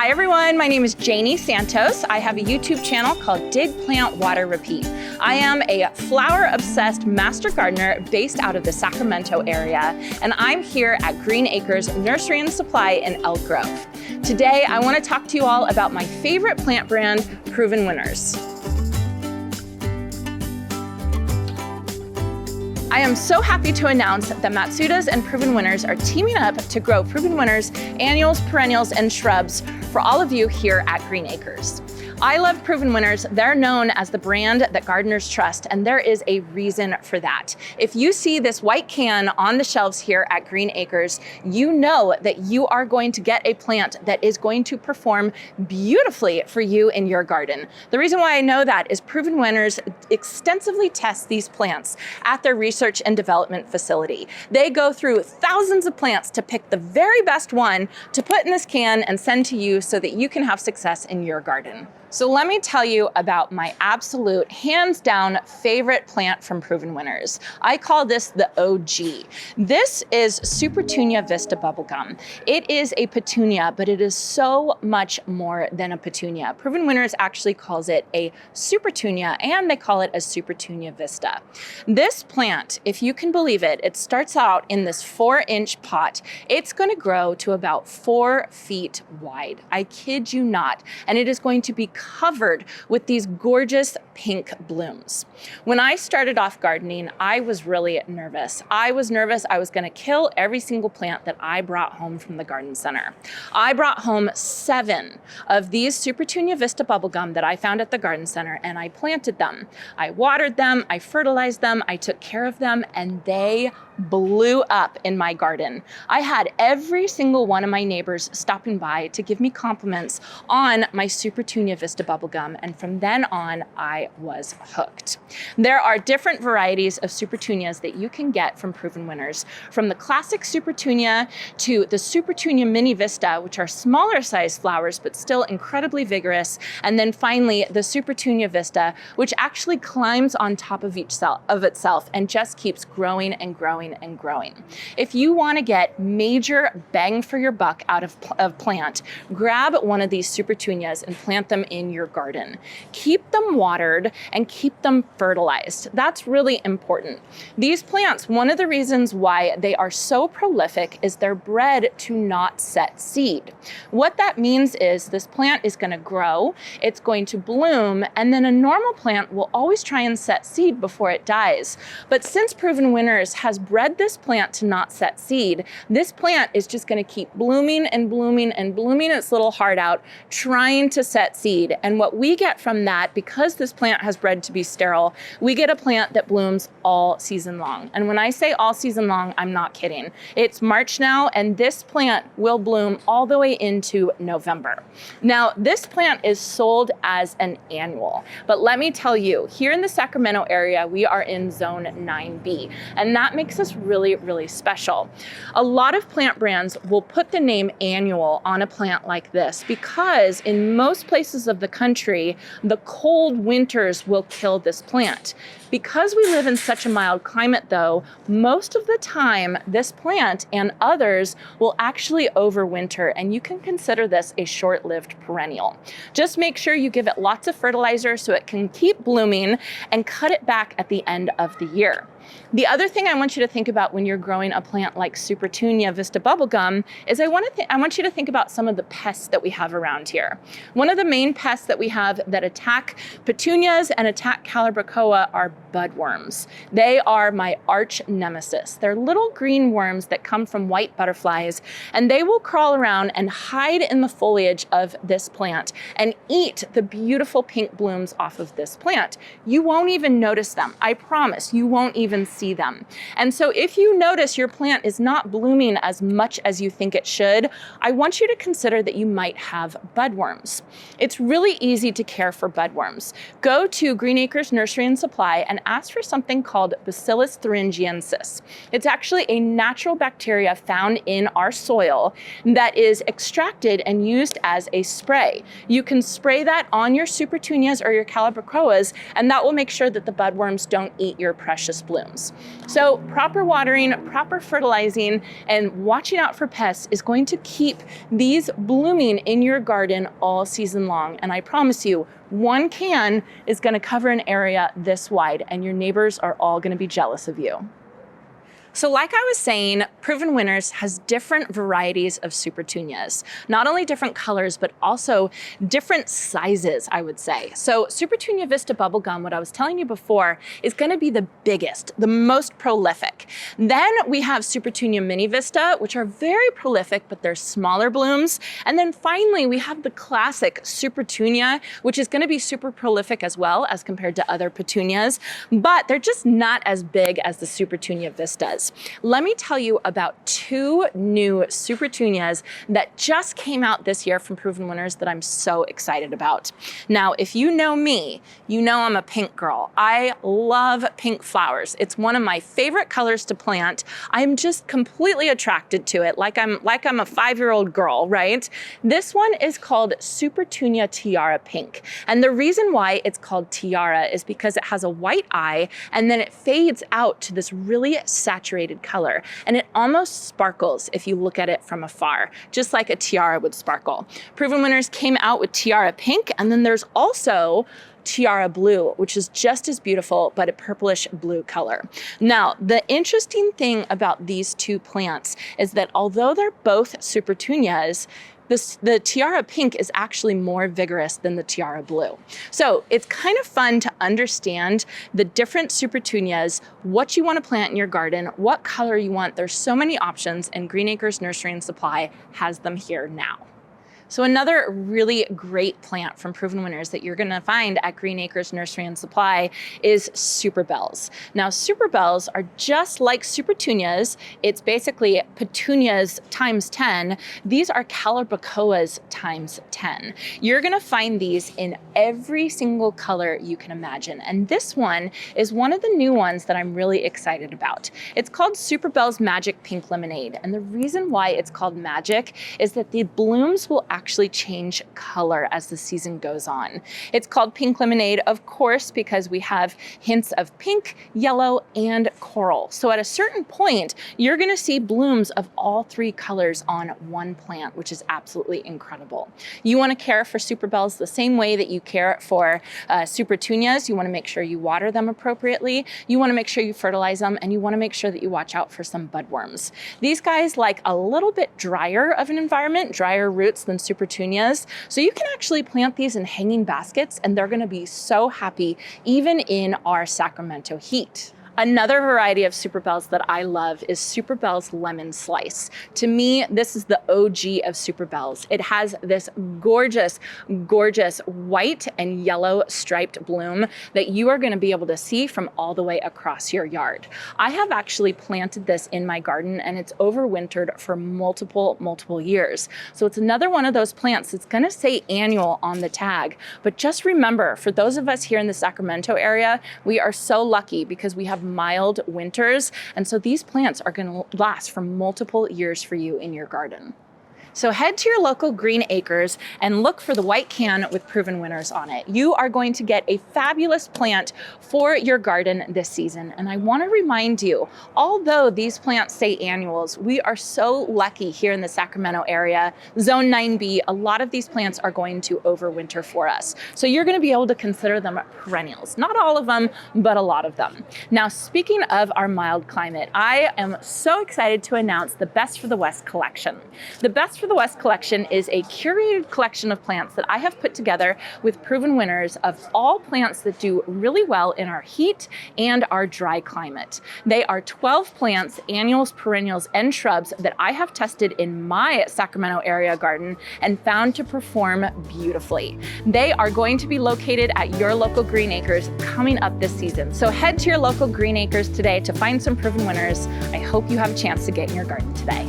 Hi everyone, my name is Janey Santos. I have a YouTube channel called Dig, Plant, Water, Repeat. I am a flower-obsessed master gardener based out of the Sacramento area, and I'm here at Green Acres Nursery and Supply in Elk Grove. Today, I want to talk to you all about my favorite plant brand, Proven Winners. I am so happy to announce that Matsuda's and Proven Winners are teaming up to grow Proven Winners annuals, perennials, and shrubs for all of you here at Green Acres. I love Proven Winners. They're known as the brand that gardeners trust, and there is a reason for that. If you see this white can on the shelves here at Green Acres, you know that you are going to get a plant that is going to perform beautifully for you in your garden. The reason why I know that is Proven Winners extensively test these plants at their research and development facility. They go through thousands of plants to pick the very best one to put in this can and send to you so that you can have success in your garden. So let me tell you about my absolute hands down favorite plant from Proven Winners. I call this the OG. This is Supertunia Vista Bubblegum. It is a petunia, but it is so much more than a petunia. Proven Winners actually calls it a Supertunia, and they call it a Supertunia Vista. This plant, if you can believe it, it starts out in this 4-inch pot. It's going to grow to about 4 feet wide. I kid you not. And it is going to be covered with these gorgeous pink blooms. When I started off gardening, I was really nervous. I was going to kill every single plant that I brought home from the garden center. I brought home 7 of these Supertunia Vista Bubblegum that I found at the garden center, and I planted them. I watered them, I fertilized them, I took care of them, and they blew up in my garden. I had every single one of my neighbors stopping by to give me compliments on my Supertunia Vista Bubblegum, and from then on, I was hooked. There are different varieties of Supertunias that you can get from Proven Winners, from the classic Supertunia to the Supertunia Mini Vista, which are smaller size flowers, but still incredibly vigorous, and then finally the Supertunia Vista, which actually climbs on top of itself and just keeps growing and growing and growing. If you want to get major bang for your buck out of plant, grab one of these Supertunias and plant them in your garden. Keep them watered and keep them fertilized. That's really important. These plants, one of the reasons why they are so prolific is they're bred to not set seed. What that means is this plant is going to grow, it's going to bloom, and then a normal plant will always try and set seed before it dies. But since Proven Winners has bred this plant to not set seed, this plant is just going to keep blooming and blooming and blooming its little heart out, trying to set seed. And what we get from that, because this plant has bred to be sterile, we get a plant that blooms all season long. And when I say all season long, I'm not kidding. It's March now, and this plant will bloom all the way into November. Now, this plant is sold as an annual, but let me tell you, here in the Sacramento area, we are in zone 9B, and that makes us really, really special. A lot of plant brands will put the name annual on a plant like this because in most places of the country, the cold winters will kill this plant. Because we live in such a mild climate though, most of the time this plant and others will actually overwinter, and you can consider this a short-lived perennial. Just make sure you give it lots of fertilizer so it can keep blooming and cut it back at the end of the year. The other thing I want you to think about when you're growing a plant like Supertunia Vista Bubblegum is I want you to think about some of the pests that we have around here. One of the main pests that we have that attack petunias and attack Calibrachoa are budworms. They are my arch nemesis. They're little green worms that come from white butterflies, and they will crawl around and hide in the foliage of this plant and eat the beautiful pink blooms off of this plant. You won't even notice them. I promise, you won't even see them. And so if you notice your plant is not blooming as much as you think it should, I want you to consider that you might have budworms. It's really easy to care for budworms. Go to Green Acres Nursery and Supply and ask for something called Bacillus thuringiensis. It's actually a natural bacteria found in our soil that is extracted and used as a spray. You can spray that on your Supertunias or your Calibrachoas, and that will make sure that the budworms don't eat your precious blooms. blooms. So proper watering, proper fertilizing, and watching out for pests is going to keep these blooming in your garden all season long. And I promise you, one can is going to cover an area this wide, and your neighbors are all going to be jealous of you. So like I was saying, Proven Winners has different varieties of Supertunias. Not only different colors, but also different sizes, I would say. So Supertunia Vista Bubblegum, what I was telling you before, is gonna be the biggest, the most prolific. Then we have Supertunia Mini Vista, which are very prolific, but they're smaller blooms. And then finally, we have the classic Supertunia, which is gonna be super prolific as well as compared to other petunias, but they're just not as big as the Supertunia Vistas. Let me tell you about two new Supertunias that just came out this year from Proven Winners that I'm so excited about. Now, if you know me, you know I'm a pink girl. I love pink flowers. It's one of my favorite colors to plant. I'm just completely attracted to it, like I'm a 5-year-old girl, right? This one is called Supertunia Tiara Pink. And the reason why it's called Tiara is because it has a white eye and then it fades out to this really saturated color, and it almost sparkles if you look at it from afar, just like a tiara would sparkle. Proven Winners came out with Tiara Pink, and then there's also Tiara Blue, which is just as beautiful, but a purplish blue color. Now, the interesting thing about these two plants is that although they're both Supertunias, the Tiara Pink is actually more vigorous than the Tiara Blue. So it's kind of fun to understand the different Supertunias, what you want to plant in your garden, what color you want. There's so many options, and Green Acres Nursery and Supply has them here now. So another really great plant from Proven Winners that you're gonna find at Green Acres Nursery and Supply is Superbells. Now, Superbells are just like Supertunias. It's basically petunias times 10. These are calibrachoas times 10. You're gonna find these in every single color you can imagine. And this one is one of the new ones that I'm really excited about. It's called Superbells Magic Pink Lemonade. And the reason why it's called magic is that the blooms will actually change color as the season goes on. It's called Pink Lemonade, of course, because we have hints of pink, yellow, and coral. So at a certain point, you're gonna see blooms of all three colors on one plant, which is absolutely incredible. You wanna care for Superbells the same way that you care for Supertunias. You wanna make sure you water them appropriately. You wanna make sure you fertilize them, and you wanna make sure that you watch out for some budworms. These guys like a little bit drier of an environment, drier roots than Supertunias. So you can actually plant these in hanging baskets, and they're gonna be so happy even in our Sacramento heat. Another variety of Superbells that I love is Superbells Lemon Slice. To me, this is the OG of Superbells. It has this gorgeous, gorgeous white and yellow striped bloom that you are gonna be able to see from all the way across your yard. I have actually planted this in my garden, and it's overwintered for multiple years. So it's another one of those plants that's gonna say annual on the tag. But just remember, for those of us here in the Sacramento area, we are so lucky because we have mild winters, and so these plants are going to last for multiple years for you in your garden. So head to your local Green Acres and look for the white can with Proven Winners on it. You are going to get a fabulous plant for your garden this season. And I want to remind you, although these plants say annuals, we are so lucky here in the Sacramento area. Zone 9B, a lot of these plants are going to overwinter for us. So you're going to be able to consider them perennials. Not all of them, but a lot of them. Now, speaking of our mild climate, I am so excited to announce the Best for the West collection. The Best for the West collection is a curated collection of plants that I have put together with Proven Winners of all plants that do really well in our heat and our dry climate. They are 12 plants, annuals, perennials, and shrubs that I have tested in my Sacramento area garden and found to perform beautifully. They are going to be located at your local Green Acres coming up this season. So head to your local Green Acres today to find some Proven Winners. I hope you have a chance to get in your garden today.